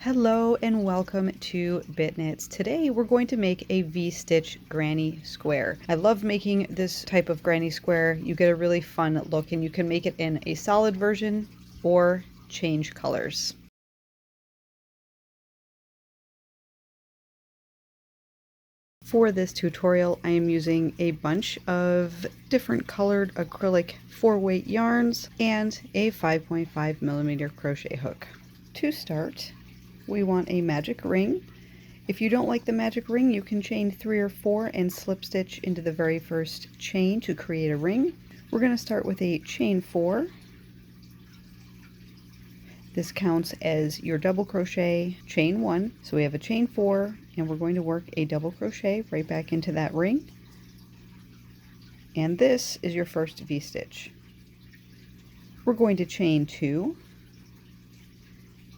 Hello and welcome to BitKnits. Today we're going to make a V-stitch granny square. I love making this type of granny square. You get a really fun look and you can make it in a solid version or change colors. For this tutorial, I am using a bunch of different colored acrylic 4-weight yarns and a 5.5mm crochet hook. To start, we want a magic ring. If you don't like the magic ring, you can chain 3 or 4 and slip stitch into the very first chain to create a ring. We're going to start with a chain 4. This counts as your double crochet, chain 1. So we have a chain 4 and we're going to work a double crochet right back into that ring. And this is your first V-stitch. We're going to chain 2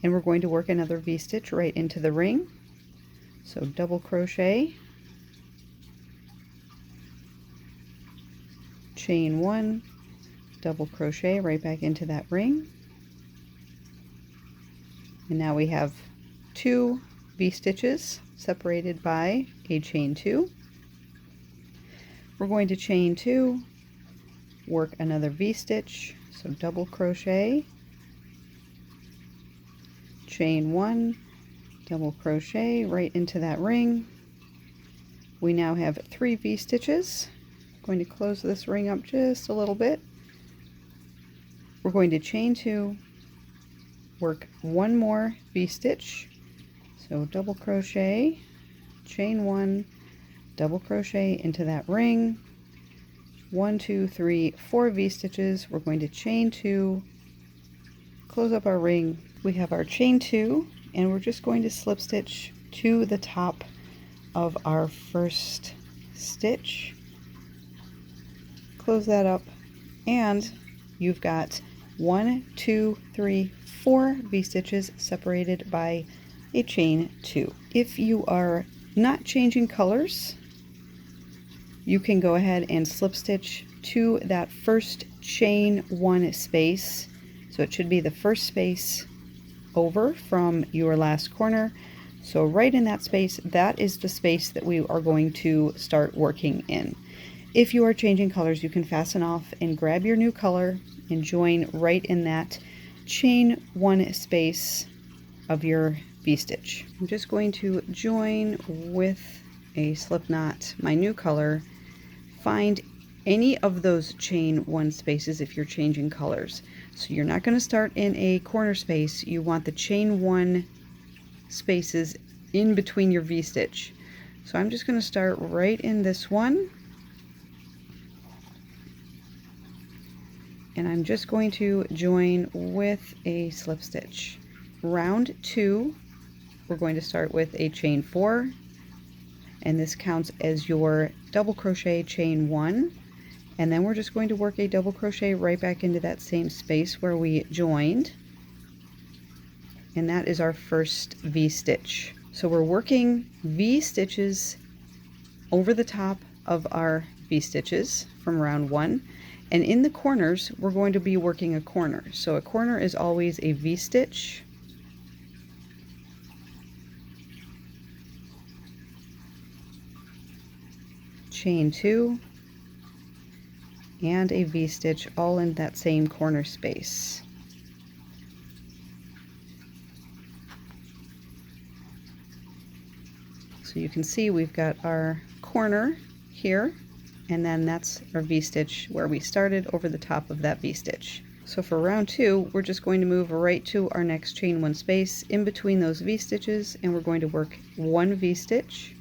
and we're going to work another V-stitch right into the ring. So double crochet, chain 1, double crochet right back into that ring. And now we have 2 V-stitches separated by a chain 2. We're going to chain 2, work another V-stitch, so double crochet, chain 1, double crochet right into that ring. We now have 3 V-stitches. I'm going to close this ring up just a little bit. We're going to chain 2, work 1 more V-stitch, so double crochet, chain 1, double crochet into that ring. 1, 2, 3, 4 V-stitches. We're going to chain 2, close up our ring. We have our chain 2 and we're just going to slip stitch to the top of our first stitch, close that up, and you've got 1, 2, 3, 4 V-stitches separated by a chain 2. If you are not changing colors, you can go ahead and slip stitch to that first chain 1 space. So it should be the first space over from your last corner. So right in that space, that is the space that we are going to start working in. If you are changing colors, you can fasten off and grab your new color and join right in that chain 1 space of your V-stitch. I'm just going to join with a slip knot my new color. Find any of those chain 1 spaces if you're changing colors. So you're not going to start in a corner space. You want the chain 1 spaces in between your V-stitch. So I'm just going to start right in this one. And I'm just going to join with a slip stitch. Round 2, we're going to start with a chain 4. And this counts as your double crochet chain 1. And then we're just going to work a double crochet right back into that same space where we joined. And that is our first V-stitch. So we're working V-stitches over the top of our V-stitches from round 1. And in the corners, we're going to be working a corner. So a corner is always a V-stitch, chain 2, and a V-stitch all in that same corner space. So you can see we've got our corner here, and then that's our V-stitch where we started over the top of that V-stitch. So for round 2, we're just going to move right to our next chain 1 space in between those V-stitches, and we're going to work 1 V-stitch,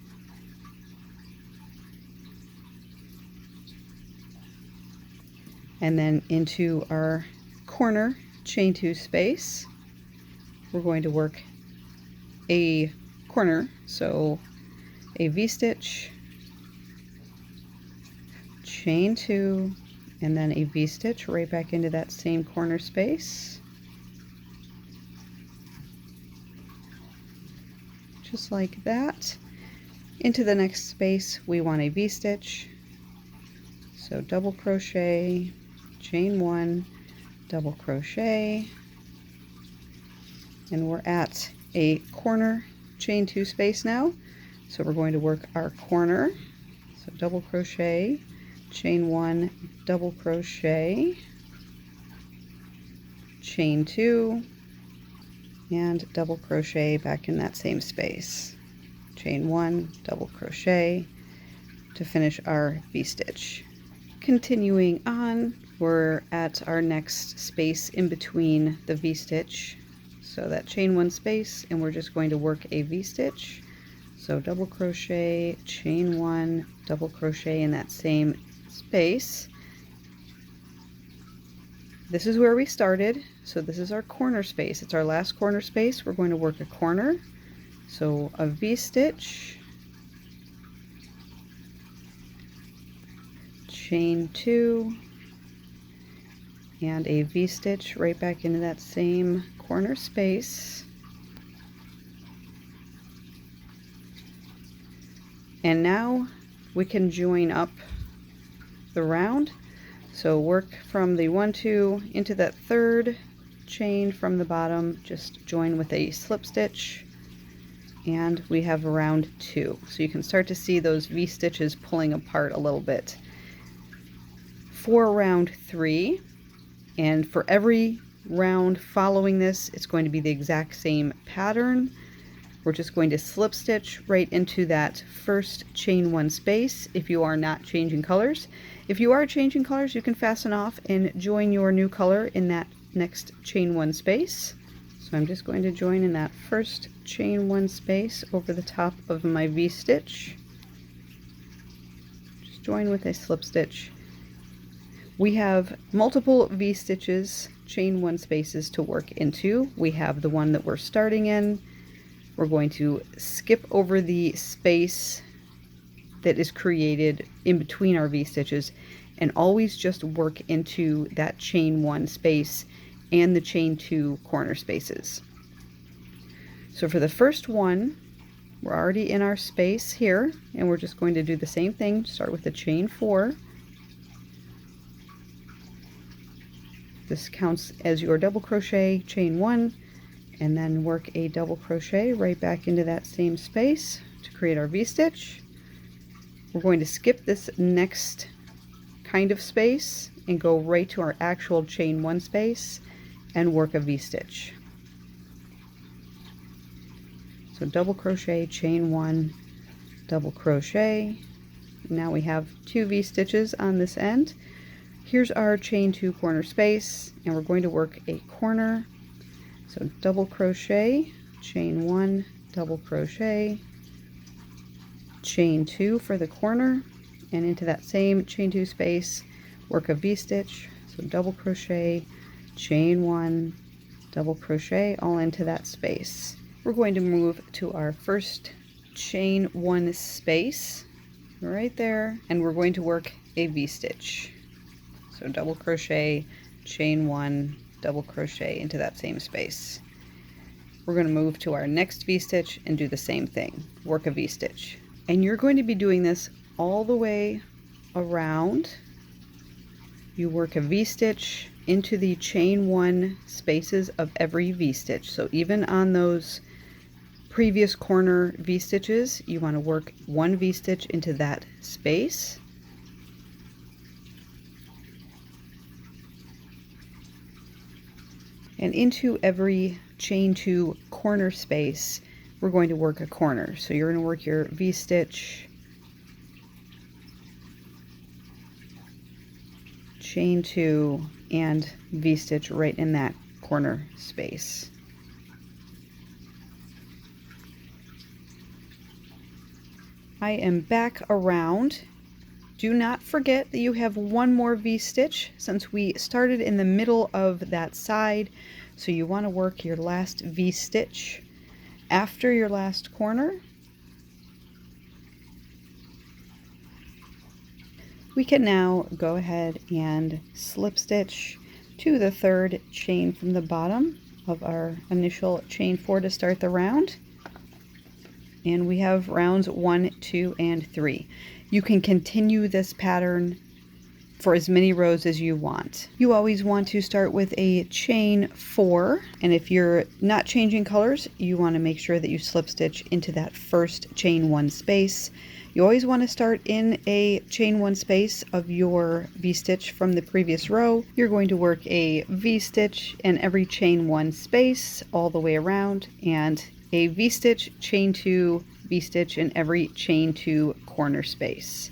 and then into our corner chain 2 space, we're going to work a corner, so a V-stitch, chain 2, and then a V-stitch right back into that same corner space, just like that. Into the next space we want a V-stitch, so double crochet, chain 1, double crochet, and we're at a corner chain 2 space now. So we're going to work our corner. So double crochet, chain 1, double crochet, chain 2, and double crochet back in that same space. Chain 1, double crochet to finish our V-stitch. Continuing on, we're at our next space in between the V-stitch. So that chain 1 space, and we're just going to work a V-stitch. So double crochet, chain 1, double crochet in that same space. This is where we started, so this is our corner space. It's our last corner space. We're going to work a corner. So a V-stitch, chain 2, and a V-stitch right back into that same corner space. And now we can join up the round. So work from the 1, 2 into that third chain from the bottom, just join with a slip stitch, and we have round 2. So you can start to see those V-stitches pulling apart a little bit. For round 3, and for every round following this, it's going to be the exact same pattern. We're just going to slip stitch right into that first chain 1 space if you are not changing colors. If you are changing colors, you can fasten off and join your new color in that next chain 1 space. So I'm just going to join in that first chain 1 space over the top of my V-stitch. Just join with a slip stitch. We have multiple V-stitches, chain 1 spaces to work into. We have the one that we're starting in. We're going to skip over the space that is created in between our V-stitches and always just work into that chain 1 space and the chain 2 corner spaces. So for the first one, we're already in our space here, and we're just going to do the same thing. Start with the chain 4. This counts as your double crochet, chain 1, and then work a double crochet right back into that same space to create our V-stitch. We're going to skip this next kind of space and go right to our actual chain 1 space and work a V-stitch. So double crochet, chain 1, double crochet. Now we have 2 V-stitches on this end. Here's our chain 2 corner space, and we're going to work a corner. So double crochet, chain 1, double crochet, chain 2 for the corner, and into that same chain 2 space, work a V-stitch. So double crochet, chain 1, double crochet, all into that space. We're going to move to our first chain 1 space right there, and we're going to work a V-stitch. So double crochet, chain 1, double crochet into that same space. We're going to move to our next V-stitch and do the same thing, work a V-stitch. And you're going to be doing this all the way around. You work a V-stitch into the chain 1 spaces of every V-stitch. So even on those previous corner V-stitches, you want to work 1 V-stitch into that space. And into every chain 2 corner space, we're going to work a corner. So you're going to work your V-stitch, chain 2, and V-stitch right in that corner space. I am back around. Do not forget that you have 1 more V-stitch since we started in the middle of that side. So you want to work your last V-stitch after your last corner. We can now go ahead and slip stitch to the third chain from the bottom of our initial chain 4 to start the round. And we have rounds 1, 2, and 3. You can continue this pattern for as many rows as you want. You always want to start with a chain 4, and if you're not changing colors, you want to make sure that you slip stitch into that first chain 1 space. You always want to start in a chain 1 space of your V-stitch from the previous row. You're going to work a V-stitch in every chain 1 space all the way around, and a V-stitch, chain 2, V-stitch in every chain 2 corner space.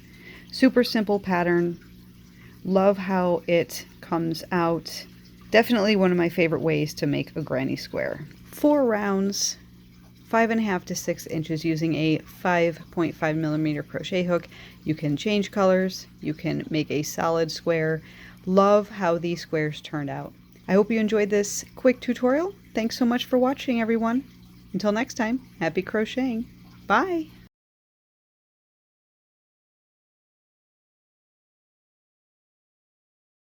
Super simple pattern. Love how it comes out. Definitely one of my favorite ways to make a granny square. 4 rounds, 5.5 to 6 inches using a 5.5 millimeter crochet hook. You can change colors. You can make a solid square. Love how these squares turned out. I hope you enjoyed this quick tutorial. Thanks so much for watching, everyone. Until next time, happy crocheting. Bye!